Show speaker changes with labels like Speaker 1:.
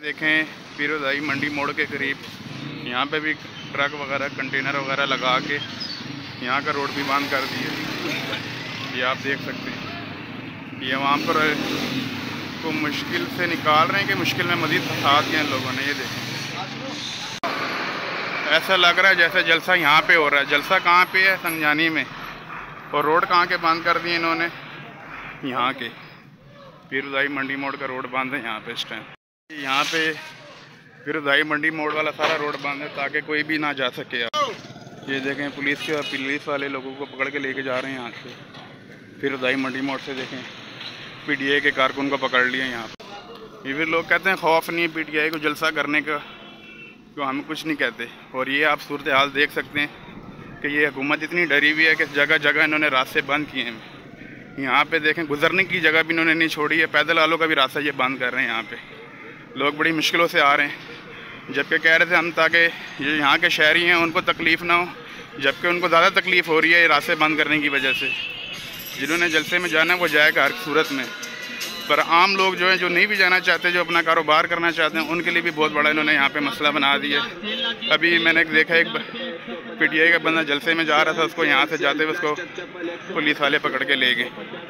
Speaker 1: देखें पीरोज़ाई मंडी मोड़ के करीब यहाँ पे भी ट्रक वगैरह कंटेनर वगैरह लगा के यहाँ का रोड भी बंद कर दिए। ये आप देख सकते हैं, ये वहाँ पर को मुश्किल से निकाल रहे हैं कि मुश्किल में मज़ीद फंसा दिए इन लोगों ने। ये देखें, ऐसा लग रहा है जैसे जलसा यहाँ पे हो रहा है। जलसा कहाँ पे है? संजानी में। और रोड कहाँ के बंद कर दिए इन्होंने? यहाँ के पीरोज़ाई मंडी मोड़ का रोड बंद है यहाँ पे इस टाइम। यहाँ पे पीरोज़ाई मंडी मोड़ वाला सारा रोड बंद है ताकि कोई भी ना जा सके। ये देखें पुलिस वाले लोगों को पकड़ के लेके जा रहे हैं यहाँ से पीरोज़ाई मंडी मोड़ से। देखें पीटीआई के कारकुन को पकड़ लिया यहाँ पे। ये भी लोग कहते हैं खौफ नहीं है पीटीआई को जलसा करने का, तो हम कुछ नहीं कहते। और ये आप सूरत हाल देख सकते हैं कि ये हुकूमत इतनी डरी हुई है कि जगह जगह इन्होंने रास्ते बंद किए हैं। यहाँ पे देखें गुजरने की जगह भी इन्होंने नहीं छोड़ी है, पैदल वालों का भी रास्ता ये बंद कर रहे हैं। यहाँ पे लोग बड़ी मुश्किलों से आ रहे हैं, जबकि कह रहे थे हम ताकि ये यहाँ के शहरी हैं उनको तकलीफ़ ना हो, जबकि उनको ज़्यादा तकलीफ़ हो रही है ये रास्ते बंद करने की वजह से। जिन्होंने जलसे में जाना है वो जाएगा हर सूरत में, पर आम लोग जो हैं जो नहीं भी जाना चाहते, जो अपना कारोबार करना चाहते हैं, उनके लिए भी बहुत बड़ा इन्होंने यहाँ पे मसला बना दिया। अभी मैंने देखा एक पीटीआई का बंदा जलसे में जा रहा था, उसको यहाँ से जाते हुए उसको पुलिस वाले पकड़ के ले गए।